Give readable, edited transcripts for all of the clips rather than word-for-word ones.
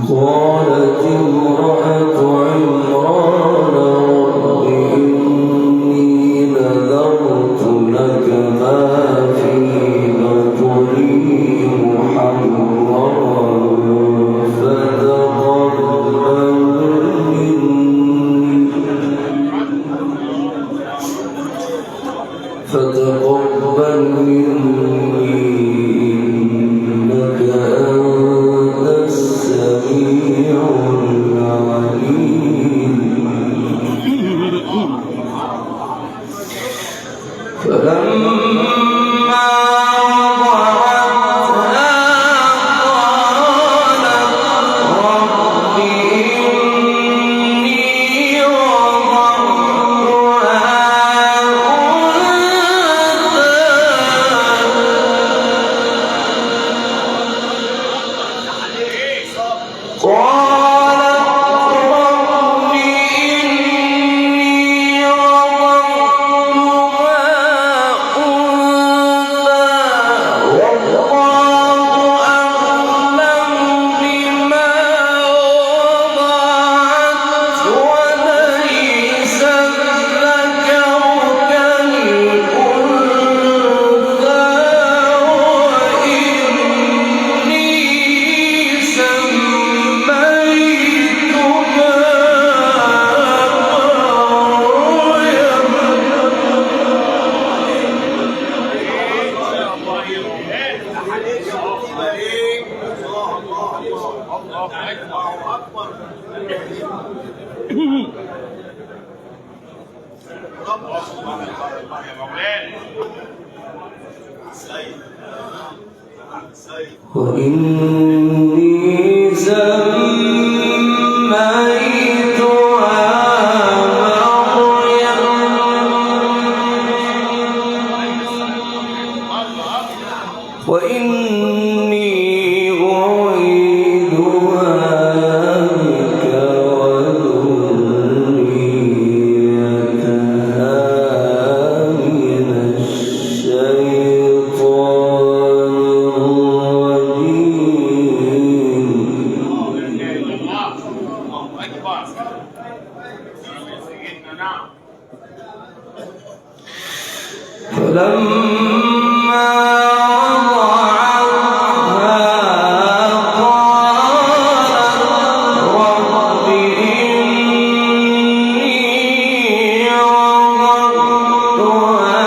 قالت امرأة عمران رب إني نذرت لك ما في بطني محررا فتقبل مني إنك أنت السميع العليم. فلما وضعتها قالت رب إني وضعتها وإني سميتها مريم وإني أعيذها بك وذريتها من الشيطان فلما وضعتها قالت رب إني وضعتها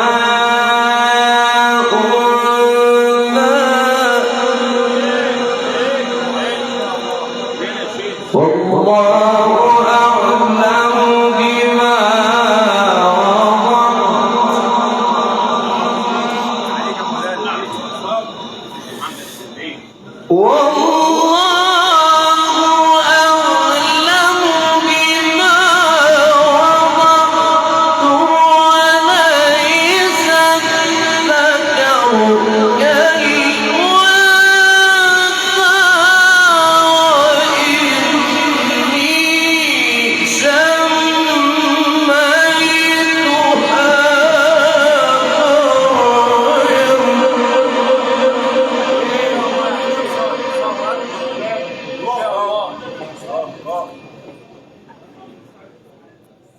أنثى والله أعلم بما وليس الذكر كالأنثى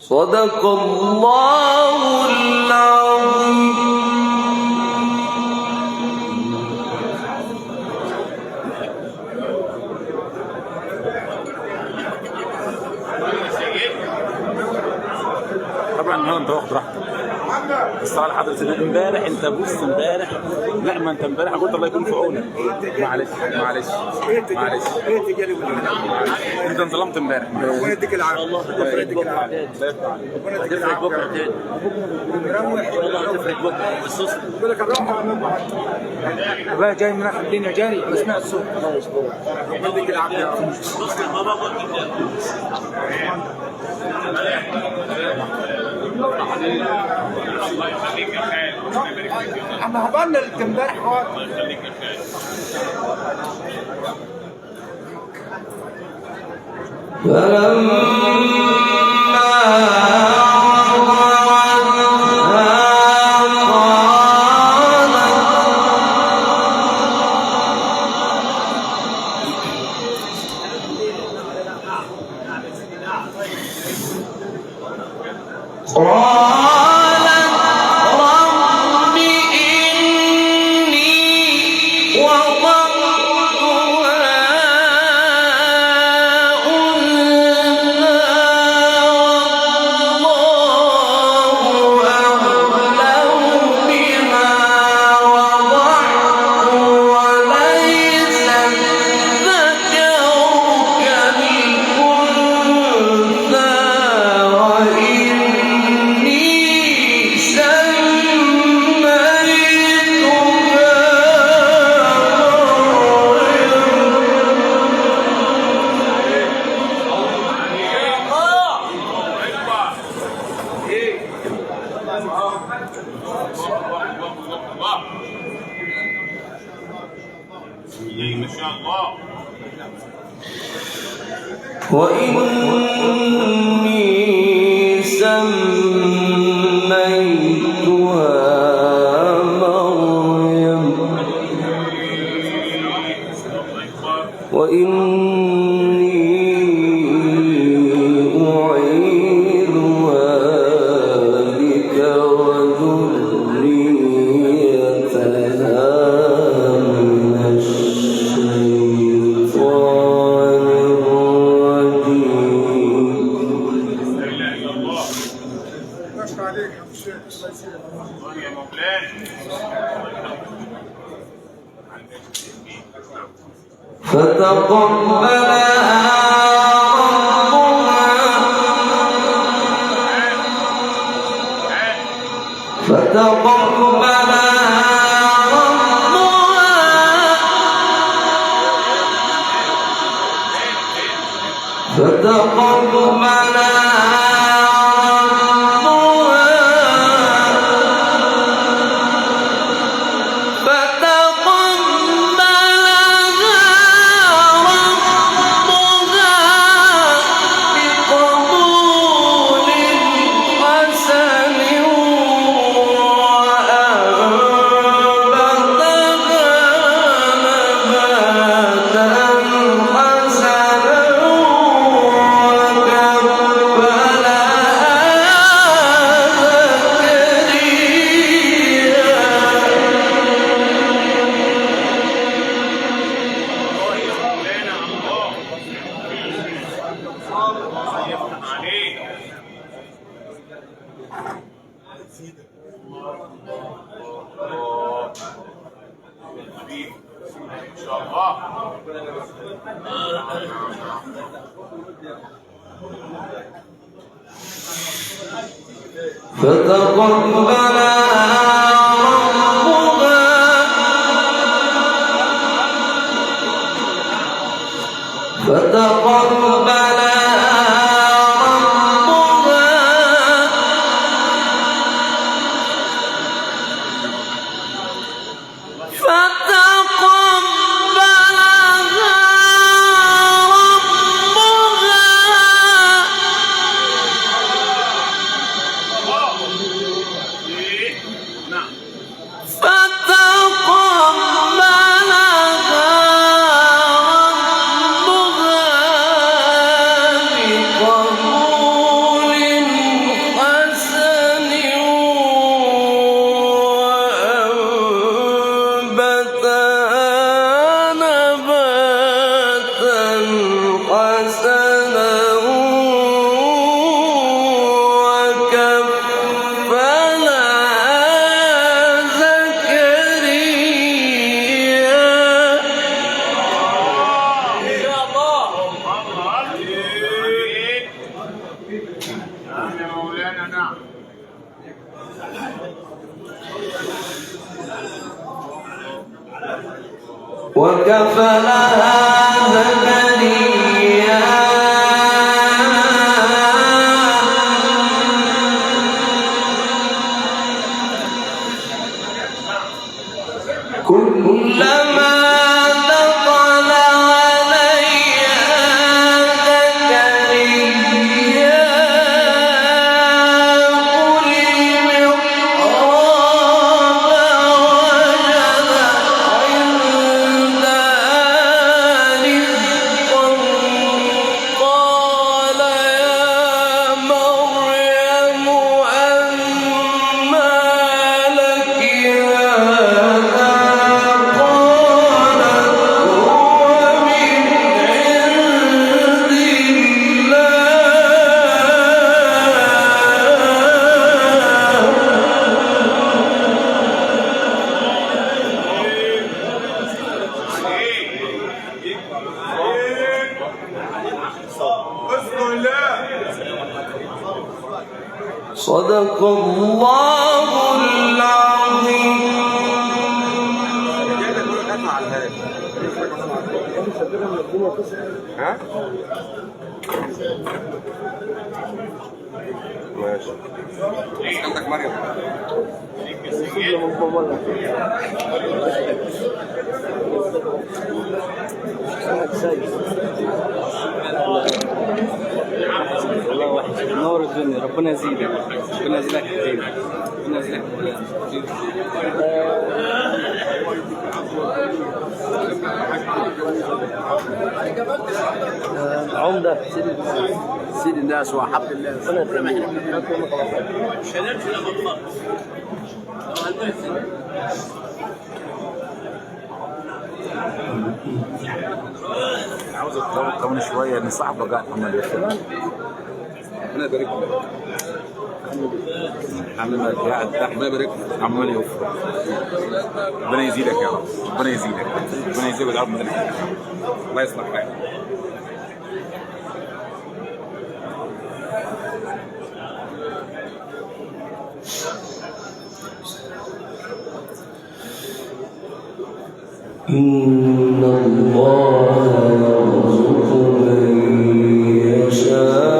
صدق الله العظيم. طبعا هون انت واخد راحتك. بس على حضرة امبارح انت بص امبارح، لا ما انت امبارح قلت الله يكون في عونك. معلش انت انظلمت امبارح. ربنا يديك العافيه. ربنا يديك العافيه. هتفرق بكره تاني. والله هتفرق بكره بس اصبر. بقول لك الروح بقى جاي من اخر الدنيا جاري ما سمعت صوت. ربنا يديك العافيه. احنا هبلنا امبارح حوار. ما شاء الله. وإني سميتها مريم وإني أعيذها بك وذريتها من الشيطان الرجيم. عليك يا شيخ. يا مولانا فتقبلها فتقبلها نباتا حسنا وكفلها زكريا كلما دخل عليها زكريا صدق الله العظيم. ها؟ ماشي. عندك مريم. الله وحش نور الدنيا. ربنا يزيدك، ربنا يزيدك كتير، ربنا يزيدك عمدة سيد الناس وحب الله. عاوز كمان شويه ان صاحبك قاعد محمد يوسف. ربنا يبارك لك. محمد قاعد تحت. ربنا يبارك لك. عمال يوفر. ربنا يزيدك يا رب، ربنا يزيدك، ربنا يزيدك ويجعلك من الحياة. الله يصلح حالك. إن الله يرزق من يشاء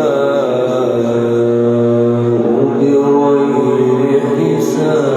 بغير حساب.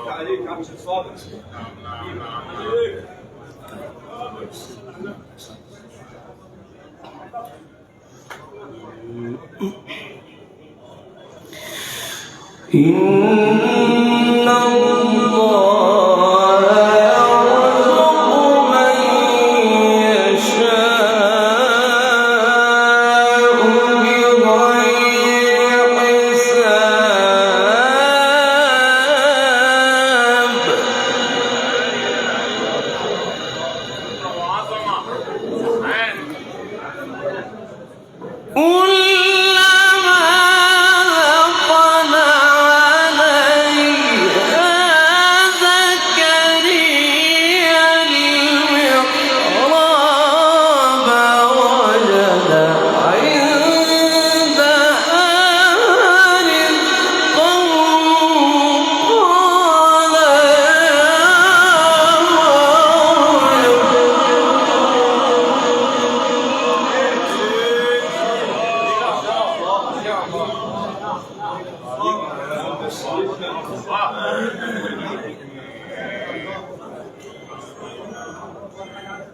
عليك يا عم صادق. إن الله يرزق من يشاء بغير حساب.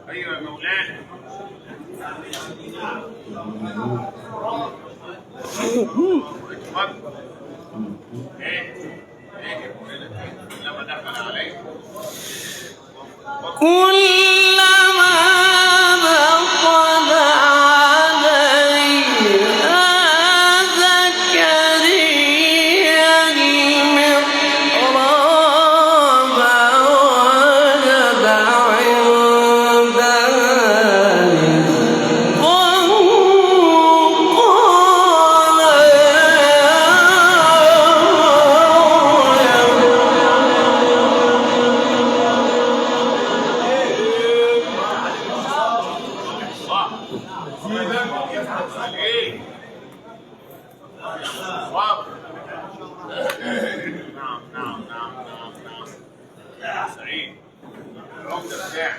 ايوه يا مولانا. لما دخل عليه كلما دخل عليها زكريا المحراب وجد عندها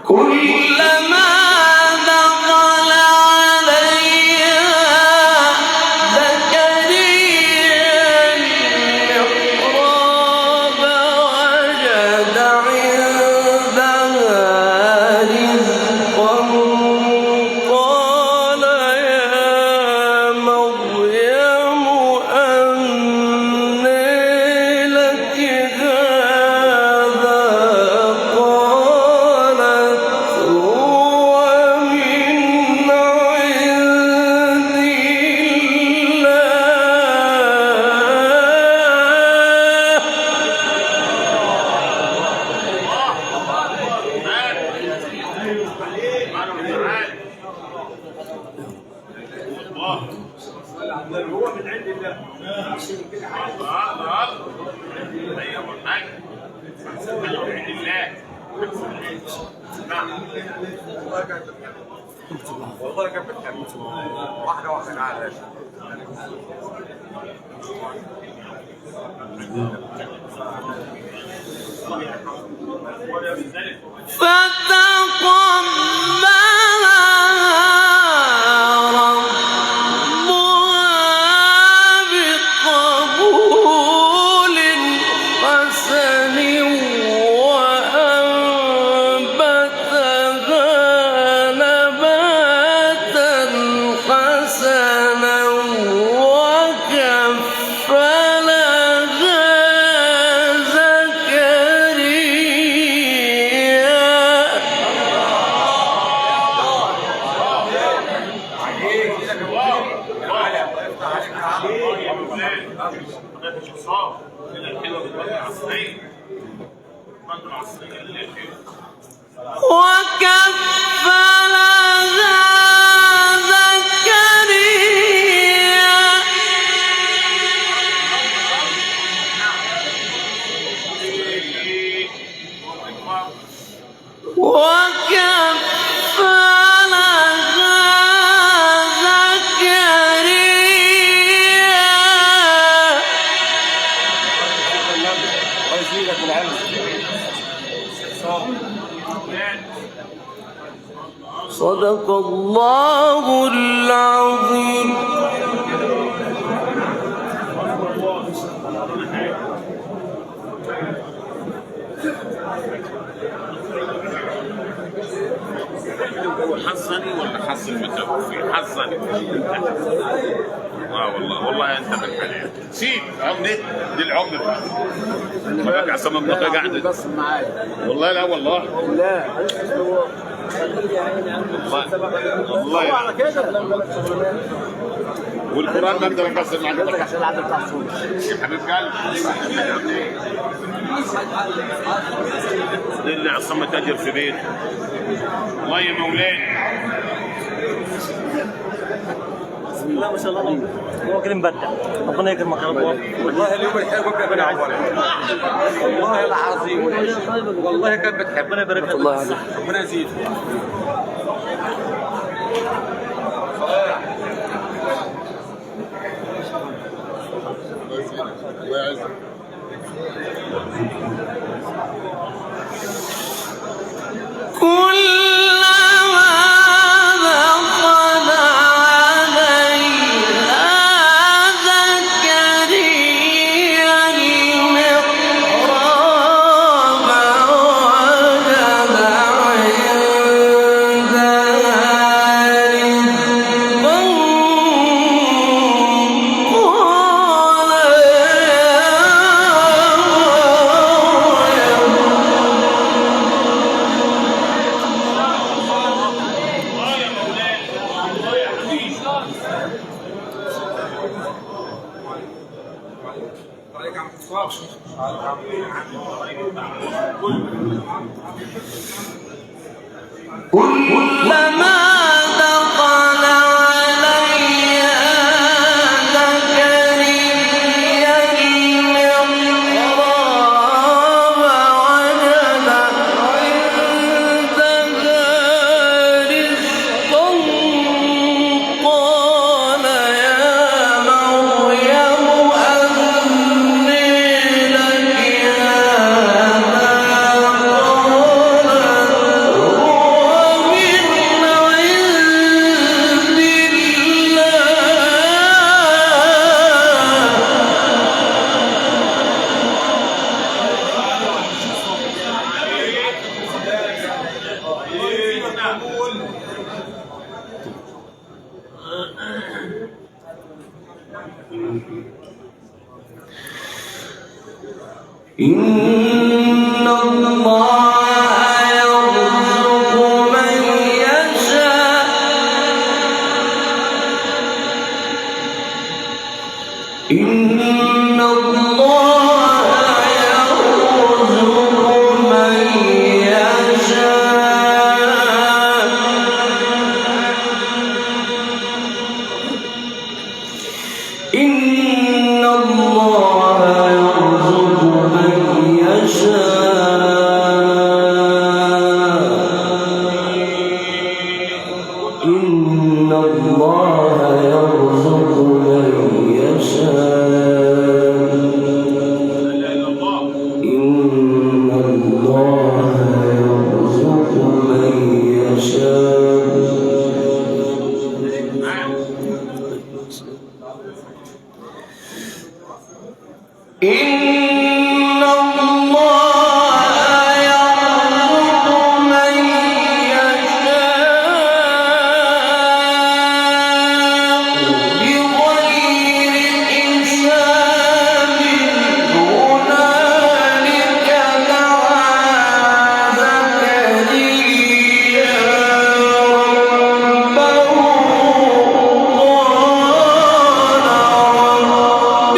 كلما دخل عليها زكريا المحراب وجد عندها رزقا قال يا مريم أنى لك هذا قالت هو من عند هو من عند الله. ايوه والله من عند الله. نعم والله كان بتكلم واحده واحده تعالى. بقبول حسن وأنبتها نباتا حسنا وكفلها صدق الله العظيم. في حظك. والله انت بالحلال. سيب عمدة دي العمدة. ما بقى عصام النقي قاعد بس معايا والله. لا والله لا والله على كده والقرآن ما اقدر اقسم معاك عشان العدد بتاع الصوت يا حبيب قلبي. اللي عصام تاجر في بيته. الله يا مولانا. بسم الله ما شاء الله. هو كلام بدع. ربنا يكرمك يا رب. والله اليوم الحلو كان بنا اولا. والله العظيم والله كان بتحب. ربنا يبارك لك. الله يعزك. ربنا يزيد. الله يعزك. كلما دخل علي زكريا المحراب وجد عندها رزقا قال يا مريم أنى لك هذا إن الله يرزق من يشاء إن الله يرزق من يشاء إن الله يرزق من يشاء إن الله يرزق من يشاء إن الله يرزق من يشاء إن الله يرزق من يشاء بغير حساب هنالك دعا زكريا ربه قال رب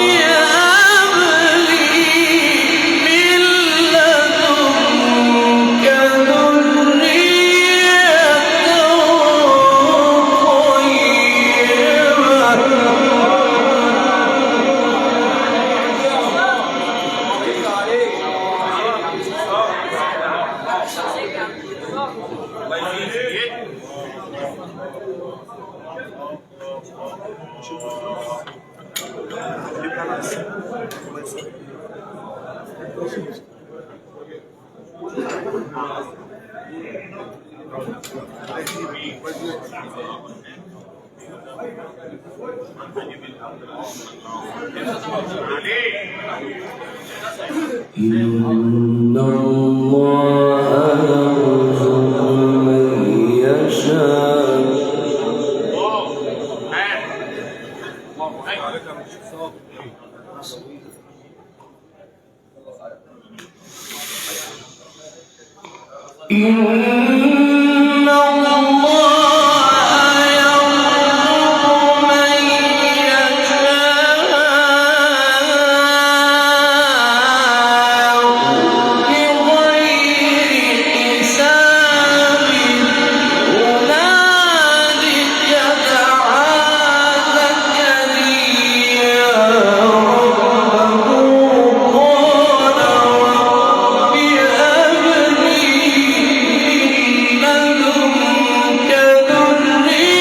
إن الله يرزق من يشاء إن الله يرزق من يشاء بغير حساب هنالك دعا زكريا ربه قال رب هب لي من لدنك ذرية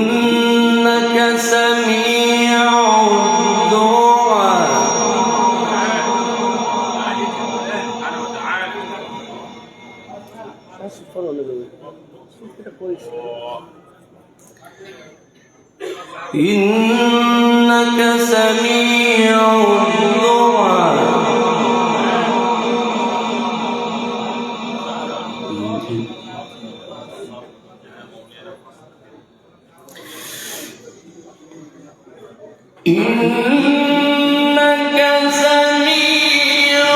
إنك سميع الدعاء إنك سميع الدعاء إنك سميع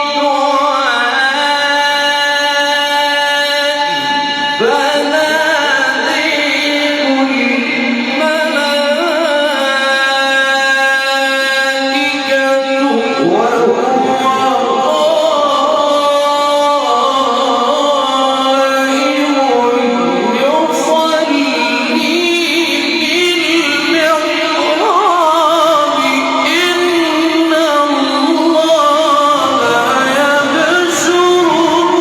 الدعاء فناديه الملائكة وهو قائم يصلي بالمحراب إن الله يبشرك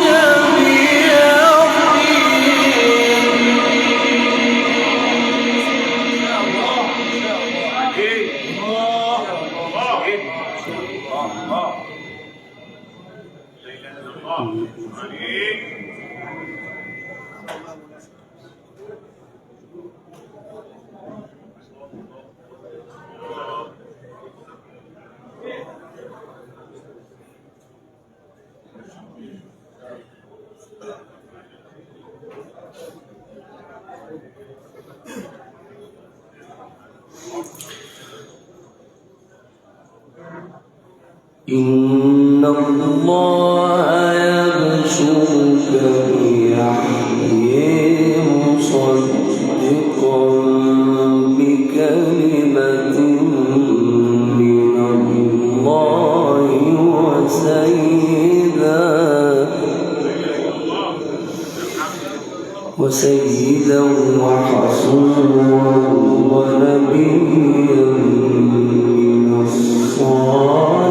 إن الله يبشرك بيحيى مصدقا بكلمة من الله وسيدا وحصورا ونبيا من الصالحين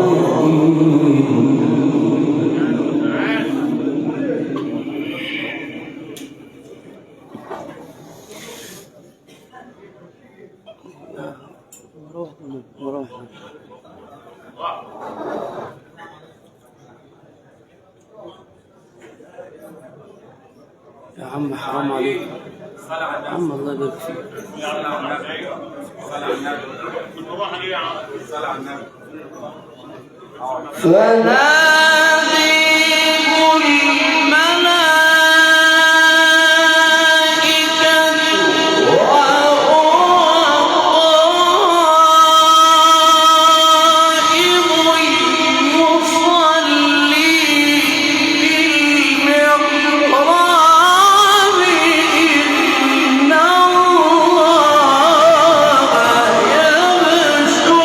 يا عم حرام عليك يا عم الله يبارك فيك فناديهم الملائكة وهو قائم يصلي بالمحراب إن الله يبشرك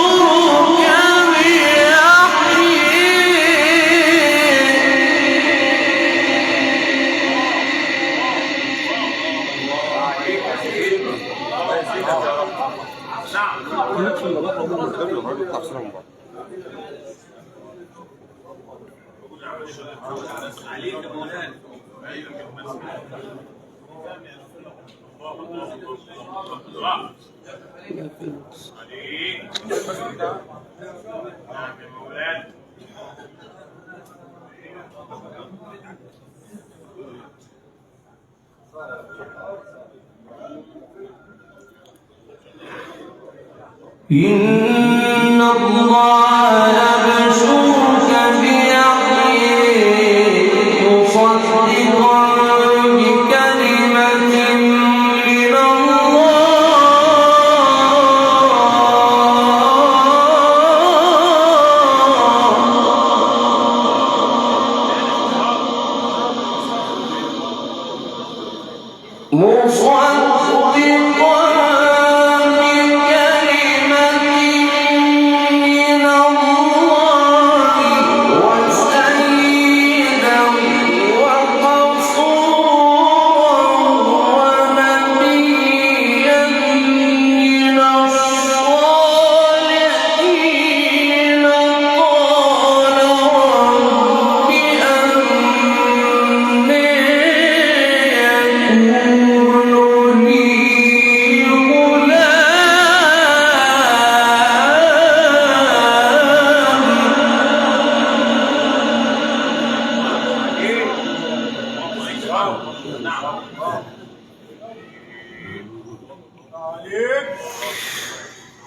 إن الله يبشرك بيحيى مصدقا بكلمة من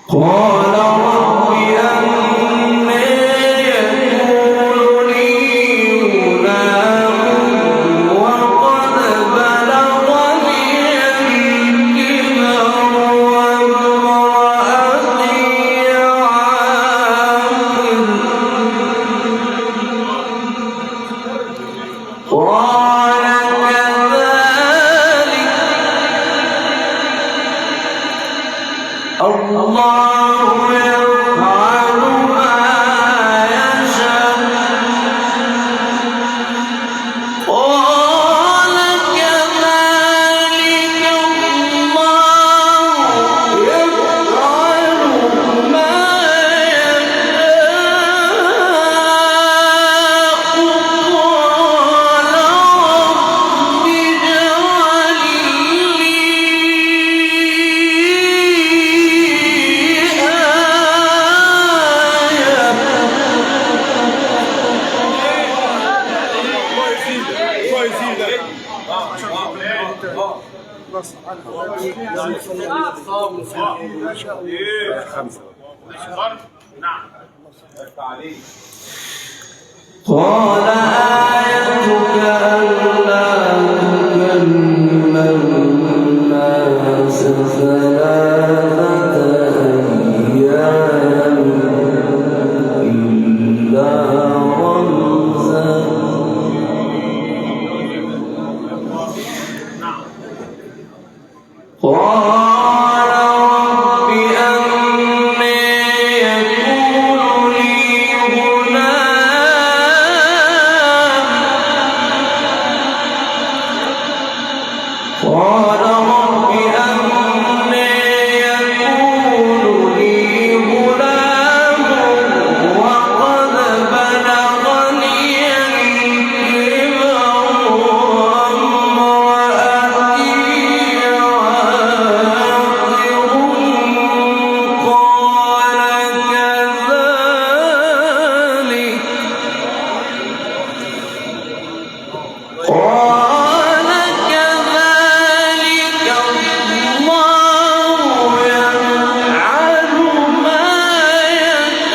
قال رب أنى يكون لي غلام وقد بلغني الكبر وامرأتي عاقر قال كذلك الله يفعل ما يشاء قال كذلك الله يفعل ما يشاء قال رب اجعل قال آيتك ألا تكلم الناس ثلاثة أيام إلا رمزا قال رب أنى يكون لي غلام قال رب أنى يكون لي غلام وقد بلغني الكبر وامرأتي قال كذلك الله يفعل ما يشاء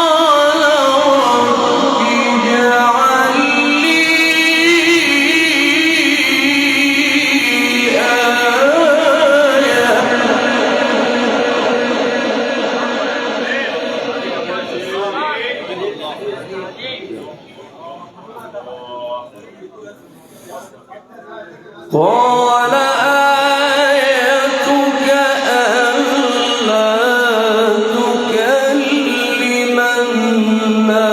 قال رب اجعل لي قال آيتك ألا تكلم الناس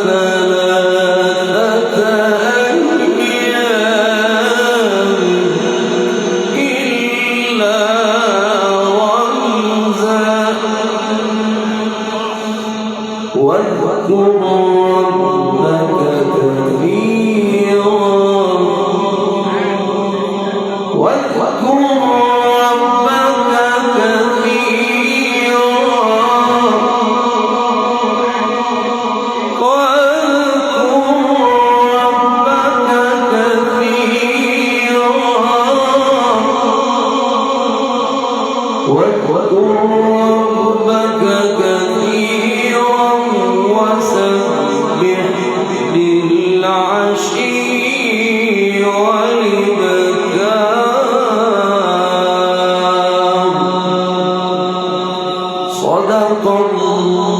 ثلاثة أيام إلا رمزا واذكر ربك كثيرا واذكر ربك كثيرا وسبح بالعشي والإبكار. صدق الله.